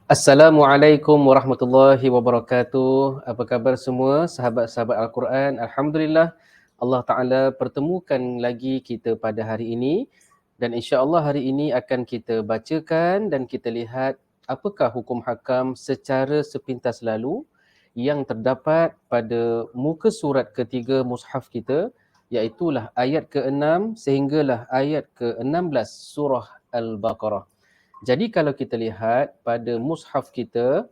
Assalamualaikum warahmatullahi wabarakatuh. Apa khabar semua sahabat-sahabat Al-Quran? Alhamdulillah Allah Ta'ala pertemukan lagi kita pada hari ini dan insya-Allah hari ini akan kita bacakan dan kita lihat apakah hukum hakam secara sepintas lalu yang terdapat pada muka surat ketiga mushaf kita, iaitulah ayat ke-6 sehinggalah ayat ke-16 surah Al-Baqarah. Jadi kalau kita lihat pada mushaf kita,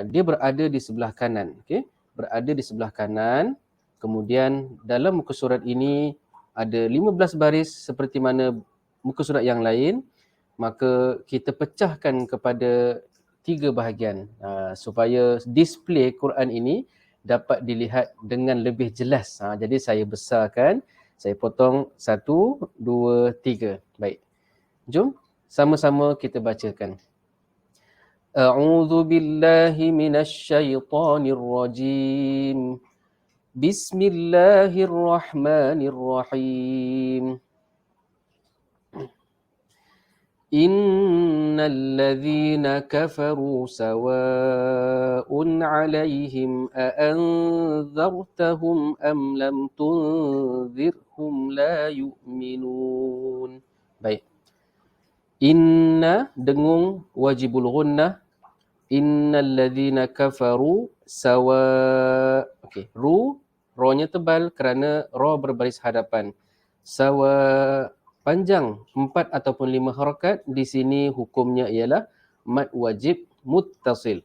dia berada di sebelah kanan, okey? Berada di sebelah kanan. Kemudian dalam muka surat ini ada 15 baris seperti mana muka surat yang lain, maka kita pecahkan kepada 3 bahagian supaya display Quran ini dapat dilihat dengan lebih jelas. Jadi saya besarkan, saya potong 1, 2, 3. Baik. Jom sama-sama kita bacakan. A'udzu billahi minasy syaithanir rajim. Bismillahirrahmanirrahim. Innal ladzina kafaru sawa'un 'alaihim a anzartahum am lam tunzirhum la yu'minun. Baik. Inna dengung wajibul ghunnah. Innal ladzina kafaru sawa. Okey, ro-nya tebal kerana ro berbaris hadapan. Sawa panjang 4 ataupun 5 harakat, di sini hukumnya ialah mad wajib muttasil.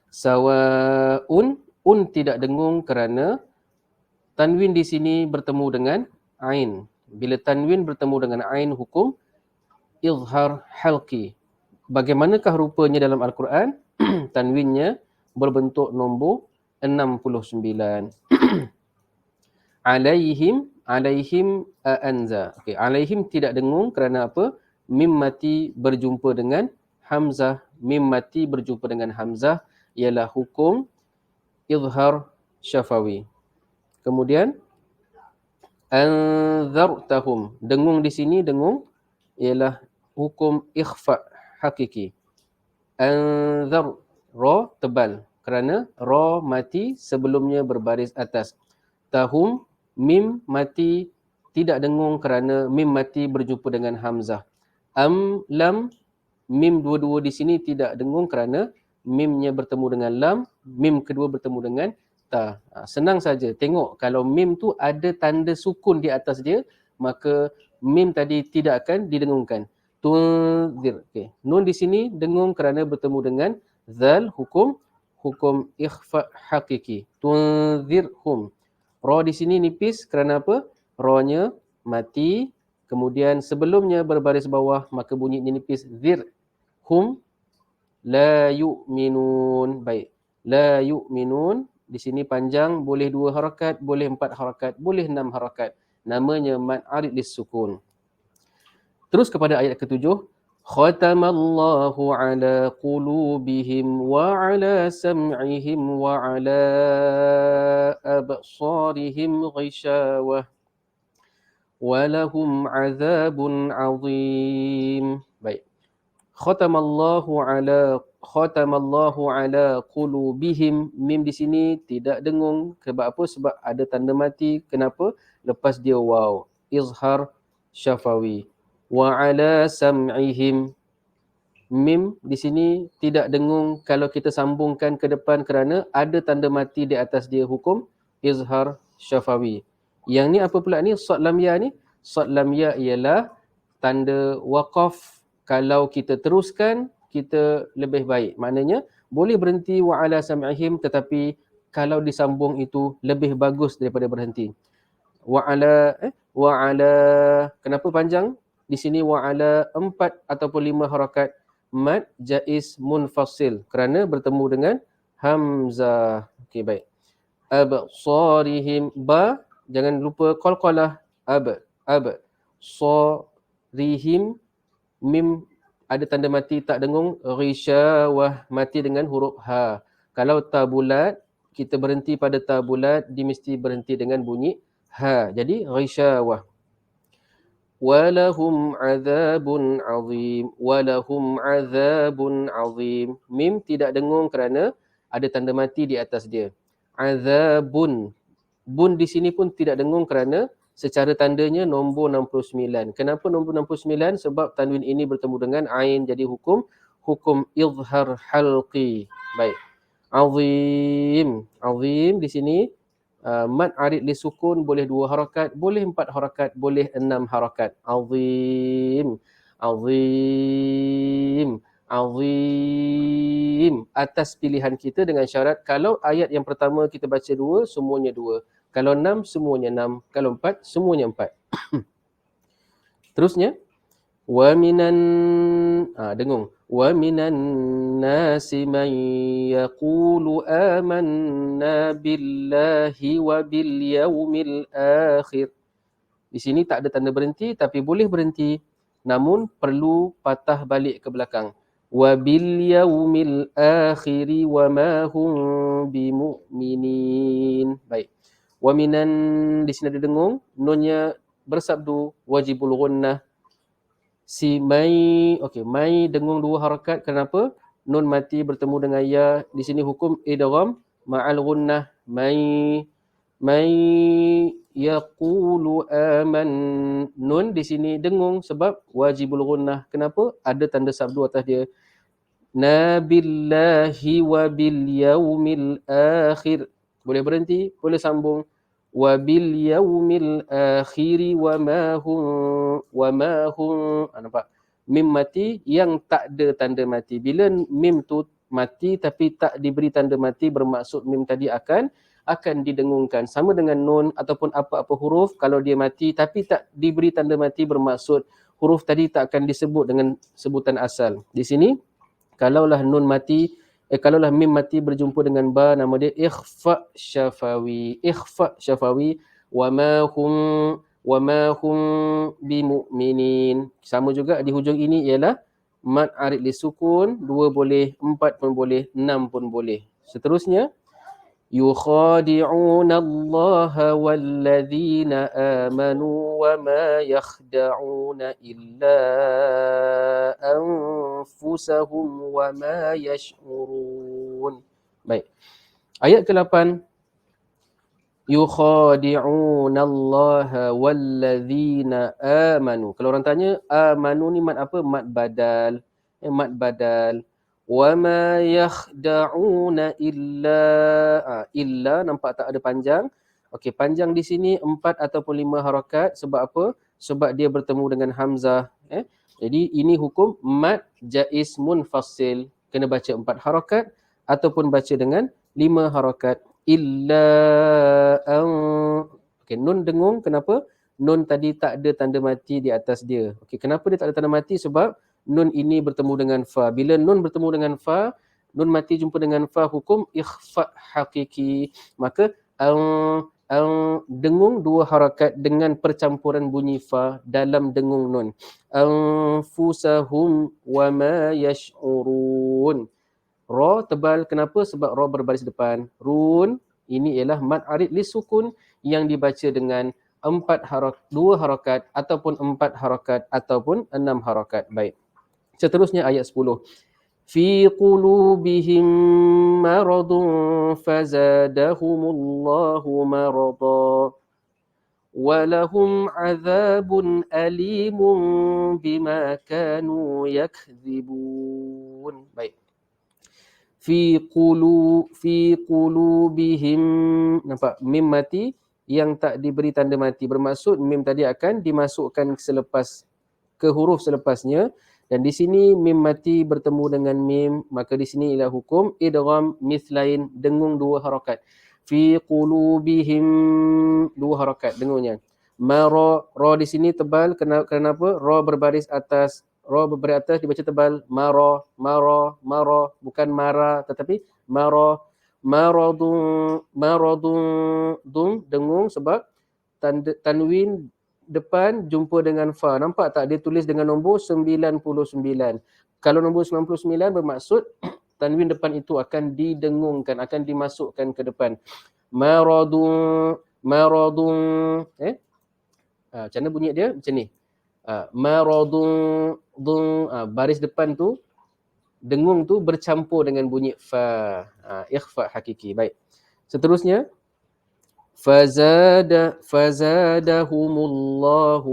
Sawaun, tidak dengung kerana tanwin di sini bertemu dengan ain. Bila tanwin bertemu dengan ain, hukum izhar halqi. Bagaimanakah rupanya dalam Al-Quran? Tanwinnya berbentuk nombor 69. Alaihim anza. Okey, alaihim tidak dengung kerana apa? Mim mati berjumpa dengan hamzah. Mim mati berjumpa dengan hamzah ialah hukum izhar syafawi. Kemudian anzartahum. Dengung di sini, dengung ialah hukum ikhfa hakiki. Anzar, ra tebal kerana ra mati sebelumnya berbaris atas. Tahum, mim mati tidak dengung kerana mim mati berjumpa dengan hamzah. Lam, mim dua-dua di sini tidak dengung kerana mimnya bertemu dengan lam, mim kedua bertemu dengan ta. Senang saja. Tengok kalau mim tu ada tanda sukun di atas dia, maka mim tadi tidak akan didengungkan. Tunzir. Okay. Nun di sini dengung kerana bertemu dengan zal, hukum ikhfa hakiki. Tunzirhum. Ra di sini nipis kerana apa? Ra-nya mati. Kemudian sebelumnya berbaris bawah, maka bunyinya nipis. Zir. Hum la yu'minun. Baik. La yu'minun. Di sini panjang, boleh 2 harakat, boleh 4 harakat, boleh 6 harakat. Namanya mad arid lis sukun. Terus kepada ayat ke-7. Khatamallahu ala qulubihim wa ala sam'ihim wa ala absarihim ghishawah wa lahum azabun azim. Baik. Khatamallahu ala qulubihim. Mim di sini tidak dengung. Sebab apa? Sebab ada tanda mati. Kenapa? Lepas dia waw. Izhar syafawi. Wa ala sam'ihim. Mim di sini tidak dengung kalau kita sambungkan ke depan kerana ada tanda mati di atas dia, hukum izhar syafawi. Yang ni apa pula ni? Sad lam ya ni? Sad lam ya ialah tanda waqaf. Kalau kita teruskan, kita lebih baik. Maknanya boleh berhenti wa ala sam'ihim, tetapi kalau disambung itu lebih bagus daripada berhenti. Wa ala kenapa panjang? Di sini wa ala 4 ataupun 5 harakat mad jaiz munfasil kerana bertemu dengan hamzah. Okey, baik. Absarihim, ba jangan lupa qalqalah. Sarihim, mim ada tanda mati tak dengung. Ghisyawah, mati dengan huruf ha. Kalau ta bulat, kita berhenti pada ta bulat, dia mesti berhenti dengan bunyi ha. Jadi ghisyawah. walahum azabun azim, walahum azabun azim. Mim tidak dengung kerana ada tanda mati di atas dia. Azabun, bun di sini pun tidak dengung kerana secara tandanya nombor 69. Kenapa nombor 69? Sebab tanwin ini bertemu dengan ain, jadi hukum izhar halqi. Baik. Azim. Azim di sini mad arid li sukun boleh 2 harakat, boleh 4 harakat, boleh 6 harakat. Azim. Azim. Azim. Atas pilihan kita dengan syarat kalau ayat yang pertama kita baca 2, semuanya 2. Kalau 6, semuanya 6. Kalau 4, semuanya 4. Terusnya wa minan dengung. Wa minan nasi man yaqulu amanna billahi wa bil yaumil akhir. Di sini tak ada tanda berhenti tapi boleh berhenti. Namun perlu patah balik ke belakang. Wa bil yaumil akhir wa ma hum bimu'minin. Baik. Wa minan di sini ada dengung, nunnya bersabdu wajibul gunnah. Si mai, okey, mai dengung 2 harakat. Kenapa? Nun mati bertemu dengan ya. Di sini hukum idgham ma'al gunnah. Mai yaqulu aman. Nun di sini dengung sebab wajibul gunnah. Kenapa? Ada tanda sabdu atas dia. Nabillahi wa bil yaumil akhir. Boleh berhenti, boleh sambung. Wa bil yaumil akhiri wa ma hum nampak? Mim mati yang tak ada tanda mati. Bila mim tu mati tapi tak diberi tanda mati, bermaksud mim tadi akan didengungkan. Sama dengan nun ataupun apa-apa huruf, kalau dia mati tapi tak diberi tanda mati, bermaksud huruf tadi tak akan disebut dengan sebutan asal. Di sini kalaulah nun mati, kalaulah mim mati berjumpa dengan ba, nama dia ikhfa syafawi. Ikhfa syafawi wa ma hum bimu'minin. Sama juga di hujung ini ialah mad arid li sukun, 2 boleh, 4 pun boleh, 6 pun boleh. Seterusnya يخادعون الله والذين آمنوا وما يخدعون إلا أنفسهم وما يشعرون. Baik. Ayat ke-8. يخادعون الله والذين آمنوا. Kalau orang tanya, amanu ni mad apa? Mad badal. Mad badal. وَمَا يَخْدَعُونَ إِلَّا nampak tak ada panjang. Okey, panjang di sini 4 ataupun 5 harakat. Sebab apa? Sebab dia bertemu dengan hamzah. Jadi ini hukum mad jaiz munfasil. Kena baca 4 harakat ataupun baca dengan 5 harakat. Okey, nun dengung. Kenapa? Nun tadi tak ada tanda mati di atas dia. Okey, kenapa dia tak ada tanda mati? Sebab nun ini bertemu dengan fa. Bila nun bertemu dengan fa, nun mati jumpa dengan fa, hukum ikhfa hakiki. Maka dengung 2 harakat dengan percampuran bunyi fa dalam dengung nun. Anfusahum wa ma yash'urun. Ra tebal. Kenapa? Sebab ra berbaris depan. Run ini ialah mad arid li sukun yang dibaca dengan 2 harakat ataupun 4 harakat ataupun 6 harakat. Baik. Seterusnya ayat 10. Fi qulubihim maradun fazadahumullahu marada wa lahum azabun alimun bima kanu yakdzibun. Baik. Fi qulubihim, nampak mim mati yang tak diberi tanda mati, bermaksud mim tadi akan dimasukkan ke huruf selepasnya. Dan di sini mim mati bertemu dengan mim, maka di sini ialah hukum idgham mithlain, dengung 2 harakat. Fi qulubihim, 2 harakat dengungnya. Ra di sini tebal. Kenapa? Ra berbaris atas. Ra berbaris atas dibaca tebal. Mara, bukan mara tetapi mara. Maradun dengung sebab tanwin depan jumpa dengan fa. Nampak tak? Dia tulis dengan nombor 99. Kalau nombor 99 bermaksud tanwin depan itu akan didengungkan, akan dimasukkan ke depan. Maradun. Macam mana bunyi dia? Macam ni. Maradun, baris depan tu, dengung tu bercampur dengan bunyi fa. Ikhfa hakiki. Baik. Seterusnya, fazadahumullahu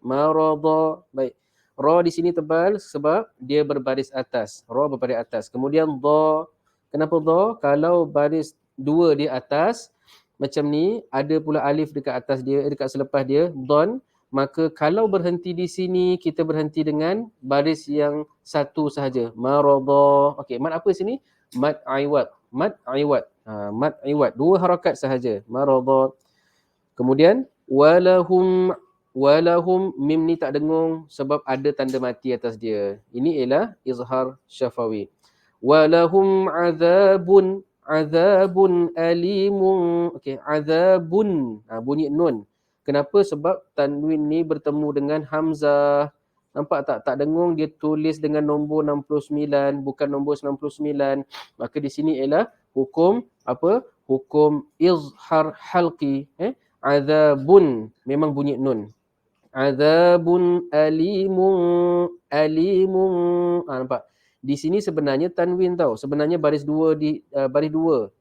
marada. Baik. Ra di sini tebal sebab dia berbaris atas. Ra berbaris atas. Kemudian dha. Kenapa dha? Kalau baris dua di atas macam ni, ada pula alif dekat atas dia, dekat selepas dia, dhan, maka kalau berhenti di sini, kita berhenti dengan baris yang satu sahaja. Marada. Okey, mad apa sini? Mad aiwad. Mad aiwad. Mad aiwad. Dua harakat sahaja. Marada. Kemudian walahum mim ni tak dengung sebab ada tanda mati atas dia. Ini ialah izhar syafawi. Walahum azabun alimun. Okey, azabun. Bunyi nun. Kenapa? Sebab tanwin ni bertemu dengan hamzah. Nampak tak? Tak dengung, dia tulis dengan nombor 69, bukan nombor 99. Maka di sini ialah hukum apa? Hukum izhar halqi. Azabun. Memang bunyi nun. Azabun alimun. Nampak? Di sini sebenarnya tanwin tau. Sebenarnya baris dua baris dua.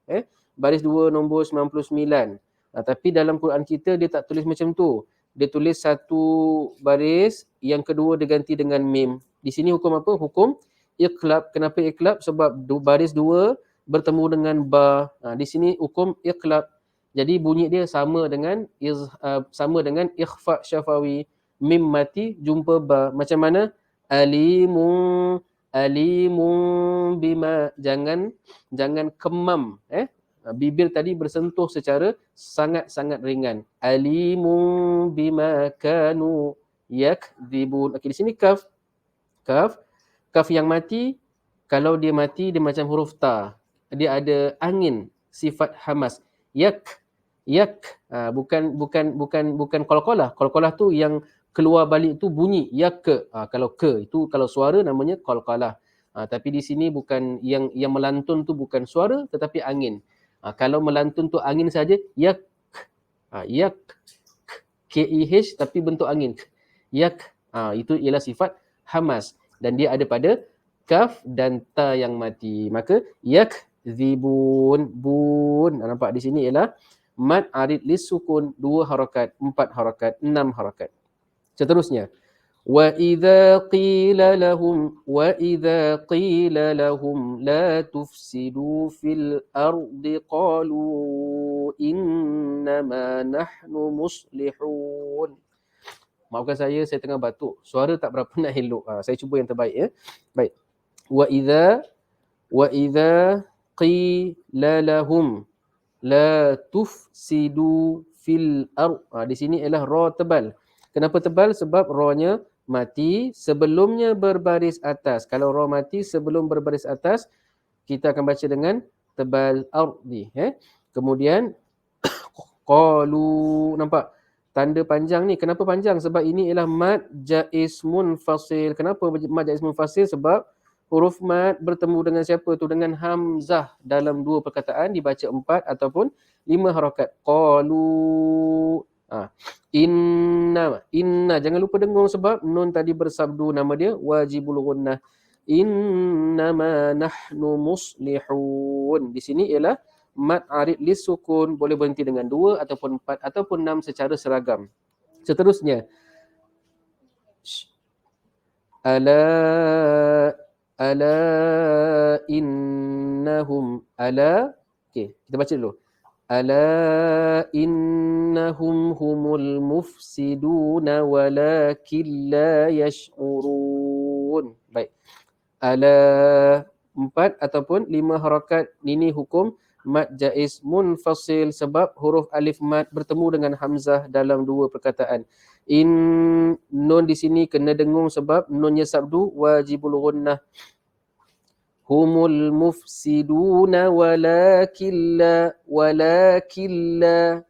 Baris dua nombor 99. Tapi dalam Quran kita dia tak tulis macam tu. Dia tulis satu baris, yang kedua dia ganti dengan mim. Di sini hukum apa? Hukum iqlab. Kenapa iqlab? Sebab baris dua bertemu dengan ba. Di sini hukum iqlab. Jadi bunyi dia sama dengan ikhfa syafawi. Mim mati jumpa ba. Macam mana? Alimun bima. Jangan kemam. Bibir tadi bersentuh secara sangat-sangat ringan. Alimun bima kanu yakdzibun. Okey, di sini kaf yang mati, kalau dia mati dia macam huruf ta. Dia ada angin, sifat hamas. Bukan qalqalah. Qalqalah tu yang keluar balik tu bunyi yak. Kalau itu kalau suara namanya qalqalah. Tapi di sini bukan yang melantun tu bukan suara tetapi angin. Kalau melantun tu angin saja, yak. Yak. KEH tapi bentuk angin. Yak. Itu ialah sifat hamas dan dia ada pada kaf dan ta yang mati. Maka yakdzibun. Nampak di sini ialah mad arid lis sukun, 2 harakat, 4 harakat, 6 harakat. Seterusnya, wa idza qila lahum la tufsidu fil ardi qalu innama nahnu muslihun. Maafkan saya tengah batuk. Suara tak berapa nak elok. Saya cuba yang terbaik ya. Baik. Wa idza qila lahum la tufsidu fil ard. Di sini ialah ra tebal. Kenapa tebal? Sebab ra-nya mati sebelumnya berbaris atas. Kalau ra mati sebelum berbaris atas, kita akan baca dengan tebal ardi. Kemudian qalu. Nampak? Tanda panjang ni. Kenapa panjang? Sebab ini ialah mad jaiz munfasil. Kenapa mad jaiz munfasil? Sebab huruf mad bertemu dengan siapa tu? Dengan hamzah. Dalam 2 perkataan dibaca 4 ataupun 5 harakat. Qalu. Inna. Jangan lupa dengung sebab nun tadi bersabdu nama dia wajibul gunnah. Innama nahnu muslihun. Di sini ialah mad arid lis sukun, boleh berhenti dengan 2 ataupun 4 ataupun 6 secara seragam. Seterusnya, ala innahum. Okey, kita baca dulu. Ala innahum humul mufsiduna walakin la yash'urun. Baik. Ala 4 ataupun 5 harakat, ini hukum mad jaiz munfasil sebab huruf alif mad bertemu dengan hamzah dalam 2 perkataan. Nun di sini kena dengung sebab nunnya sabdu wajibul gunnah. Humul mufsiduna walakin la.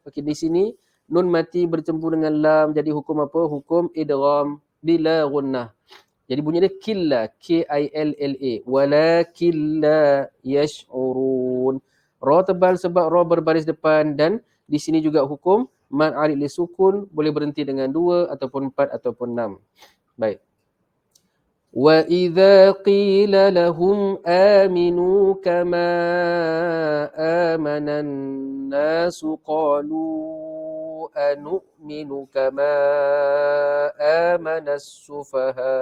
Okey, di sini nun mati bercampur dengan lam, jadi hukum apa? Hukum idgham bila gunnah. Jadi bunyi dia killa, K-I-L-L-A. Walakin la yash'urun. Ra tebal sebab ra berbaris depan dan di sini juga hukum Mad arid li sukun boleh berhenti dengan 2 ataupun 4 ataupun 6. Baik. Wa idza qila lahum aminu kama amanan nasu qalu anu'minu kama amanas sufaha.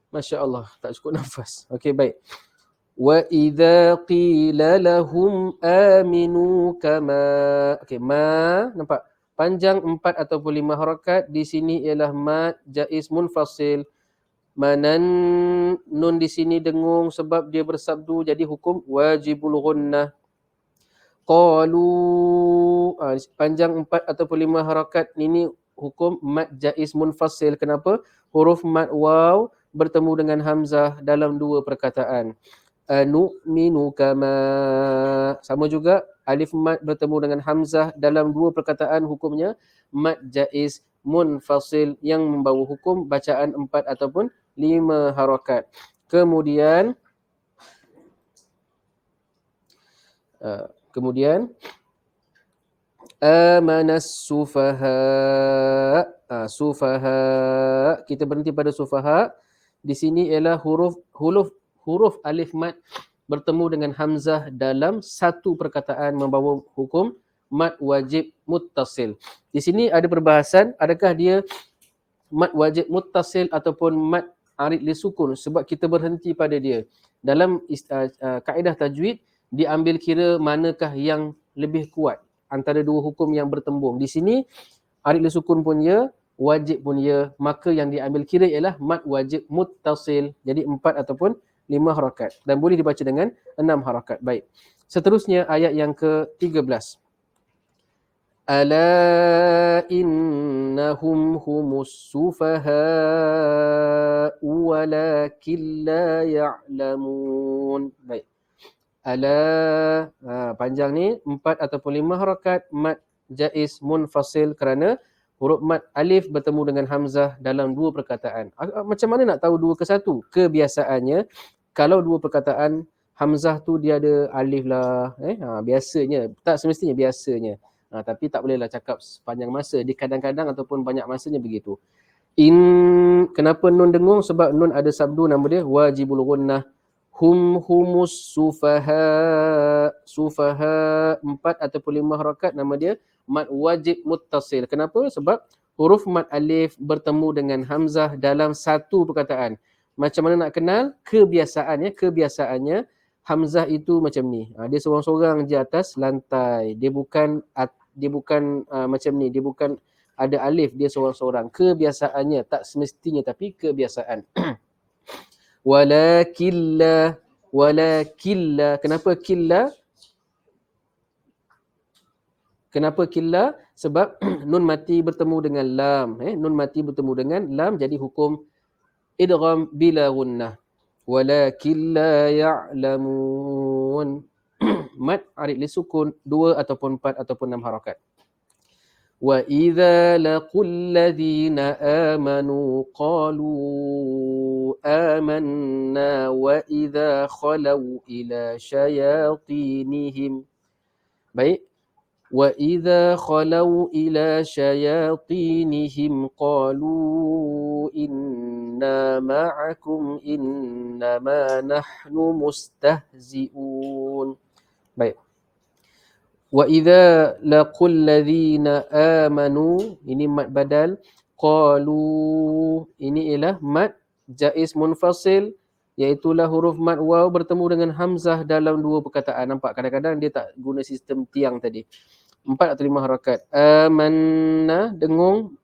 Masya Allah, tak cukup nafas. Okey, baik. Wa idza qila lahum aminu kama. Okey, ma nampak panjang 4 ataupun 5 harakat di sini ialah mad jaiz munfasil. Manan nun di sini dengung sebab dia bersabdu jadi hukum wajibul ghunnah. Qalu panjang 4 ataupun 5 harakat ini hukum mad jaiz munfasil. Kenapa? Huruf mad waw bertemu dengan hamzah dalam 2 perkataan. Nu'minu kama. Sama juga alif mad bertemu dengan hamzah dalam 2 perkataan, hukumnya mad jaiz munfasil yang membawa hukum bacaan 4 ataupun 5 harakat. Kemudian amanas sufaha. Sufaha, kita berhenti pada sufaha. Di sini ialah huruf alif mad bertemu dengan hamzah dalam 1 perkataan membawa hukum mad wajib muttasil. Di sini ada perbahasan, adakah dia mad wajib muttasil ataupun mad arid li sukun, sebab kita berhenti pada dia. Dalam kaedah tajwid diambil kira manakah yang lebih kuat antara 2 hukum yang bertembung. Di sini arid li sukun pun ya, wajib pun ya, maka yang diambil kira ialah mad wajib muttasil. Jadi 4 ataupun 5 harakat dan boleh dibaca dengan 6 harakat. Baik. Seterusnya ayat yang ke-13. Ala innahum humus sufaha walakin la ya'lamun. Baik. Ala, panjang ni 4 ataupun 5 harakat, mad jaiz munfasil kerana huruf mad alif bertemu dengan hamzah dalam 2 perkataan. Macam mana nak tahu 2 ke 1? Kebiasaannya kalau 2 perkataan hamzah tu dia ada alif lah, biasanya, tak semestinya, biasanya. Tapi tak bolehlah cakap sepanjang masa. Di kadang-kadang ataupun banyak masanya begitu. Kenapa nun dengung? Sebab nun ada sabdu nama dia wajibul ghunnah. Humus sufaha. Sufaha 4 ataupun 5 harakat, nama dia mad wajib muttasil. Kenapa? Sebab huruf mad alif bertemu dengan hamzah dalam 1 perkataan. Macam mana nak kenal? Kebiasaannya hamzah itu macam ni. Dia seorang-seorang di atas lantai. Dia bukan macam ni. Dia bukan ada alif, dia seorang-seorang. Kebiasaannya, tak semestinya tapi kebiasaan. Walakilla. Kenapa killa? Kenapa killa? Sebab nun mati bertemu dengan lam. Nun mati bertemu dengan lam, jadi hukum idgham bila gunnah. Walakin la ya'lamun. Mad arid li sukun 2 ataupun 4 ataupun 6 harakat. Wa idza laqul ladzina amanu qalu amanna wa idza khalau ila syayatinihim. Baik. وَإِذَا خَلَوْا إِلَى شَيَاطِينِهِمْ قَالُوا إِنَّا مَعَكُمْ إِنَّمَا نَحْنُ مُسْتَهْزِئُونَ. Baik. وَإِذَا لَقُوا الَّذِينَ آمَنُوا, ini mad badal. قَالُوا, ini ialah mad jaiz munfasil, iaitulah huruf mad waw bertemu dengan hamzah dalam 2 perkataan. Nampak kadang-kadang dia tak guna sistem tiang tadi. 4 atau 5 harakat. Amanna dengung,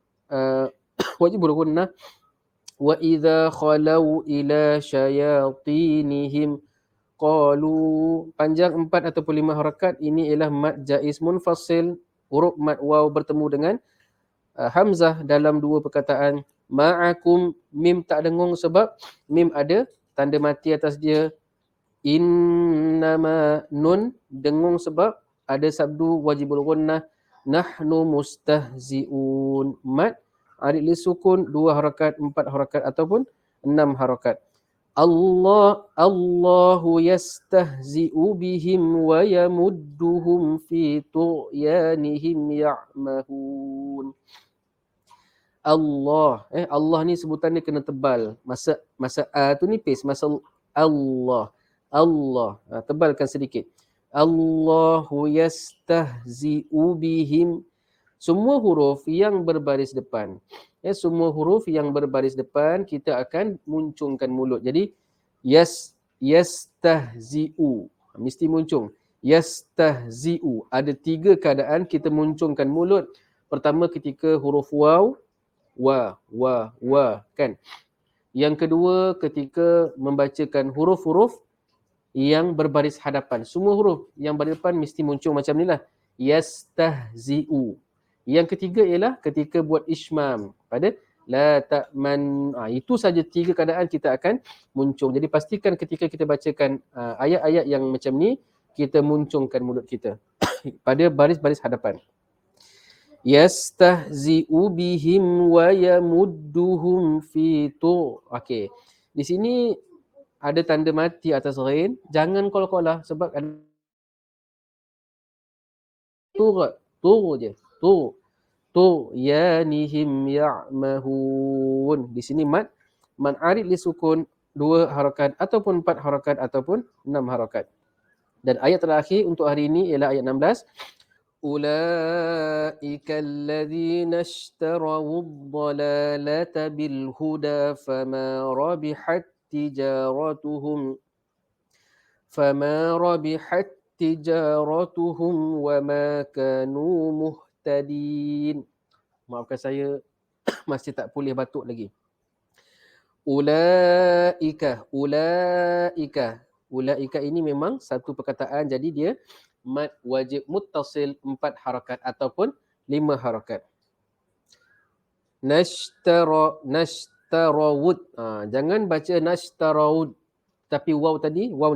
wajibul ghunnah. Wa idza khalau ila syayatinihim qalu, panjang 4 ataupun 5 harakat, ini ialah mad jaiz munfasil, huruf mad waw bertemu dengan hamzah dalam 2 perkataan. Ma'akum, mim tak dengung sebab mim ada tanda mati atas dia. Innama, nun dengung sebab ada sabdu wajibul ghunnah. Nahnu mustahzi'un, mad arid li sukun 2 harakat, 4 harakat ataupun 6 harakat. Allahu yastahzi'u bihim wa yamudduhum fi tughyanihim ya'mahun. Allah ni sebutan dia kena tebal. Masa tu nipis, masa Allah. Tebalkan sedikit. Allahu yastahzi'u bihim. Semua huruf yang berbaris depan. Semua huruf yang berbaris depan kita akan muncungkan mulut. Jadi yastahzi'u. Mesti muncung. Yastahzi'u. Ada 3 keadaan kita muncungkan mulut. Pertama ketika huruf waw, wa kan. Yang kedua ketika membacakan huruf-huruf yang berbaris hadapan. Semua huruf yang berbaris depan mesti muncul macam ni lah. Yastahzi'u. Yang ketiga ialah ketika buat ishmam pada la ta'man. Itu saja 3 keadaan kita akan muncung. Jadi pastikan ketika kita bacakan ayat-ayat yang macam ni, kita muncungkan mulut kita pada baris-baris hadapan. Yastahzi'u bihim wa yamudduhum fi tu. Okey. Di sini ada tanda mati atas ghain. Jangan qala-qala sebab ada tu je. Tu yanihim ya'mahun. Di sini mad arid li sukun 2 harakat ataupun 4 harakat ataupun 6 harakat. Dan ayat terakhir untuk hari ini ialah ayat 16. Ulaika alladhina ishtaraw ad-dalalata bil huda fama rabihat tijaratuhum wa ma kanu muhtadin. Maafkan saya masih tak pulih batuk lagi. Ulaika ini memang satu perkataan, jadi dia mad wajib muttasil 4 harakat ataupun 5 harakat. Nashtarawud. Jangan baca nashtarawud. Tapi waw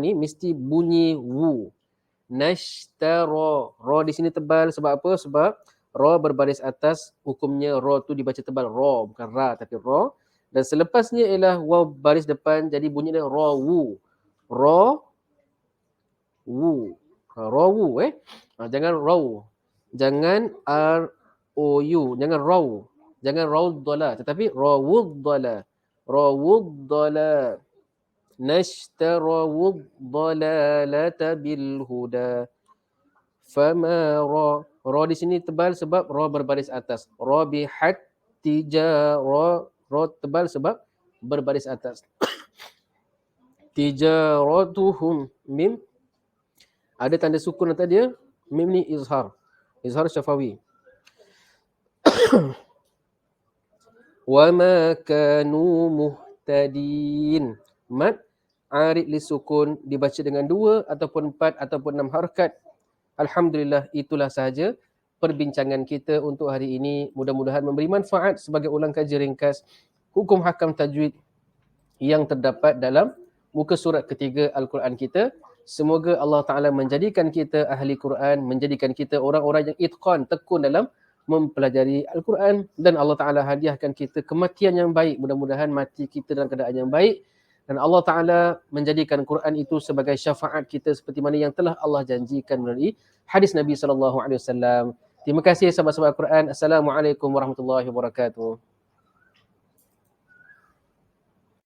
ni mesti bunyi wu. Nashtara. Ra di sini tebal sebab apa? Sebab ra berbaris atas, hukumnya ra tu dibaca tebal. Ra bukan ra tapi ra. Dan selepasnya ialah waw baris depan, jadi bunyinya ra wu. Rawu jangan raw. Jangan R-O-U. Jangan raw. Jangan rawdala. Tetapi rawuddala. Nashtarawud dalalata bil huda. Fama ra. Ra di sini tebal sebab ra berbaris atas. Rabihat tijara. Ra tebal sebab berbaris atas. Tijaratuhum. Mim ada tanda sukun atas dia. Mim ni izhar syafawi. Wa ma kanu muhtadin. Mad arid li sukun dibaca dengan 2 ataupun 4 ataupun 6 harakat. Alhamdulillah, itulah sahaja perbincangan kita untuk hari ini. Mudah-mudahan memberi manfaat sebagai ulang kaji ringkas hukum hakam tajwid yang terdapat dalam muka surat ketiga Al-Quran kita. Semoga Allah Ta'ala menjadikan kita ahli Quran, menjadikan kita orang-orang yang itqan, tekun dalam mempelajari Al-Quran, dan Allah Ta'ala hadiahkan kita kematian yang baik. Mudah-mudahan mati kita dalam keadaan yang baik, dan Allah Ta'ala menjadikan Quran itu sebagai syafaat kita seperti mana yang telah Allah janjikan melalui hadis Nabi SAW. Terima kasih sahabat-sahabat Al-Quran. Assalamualaikum warahmatullahi wabarakatuh.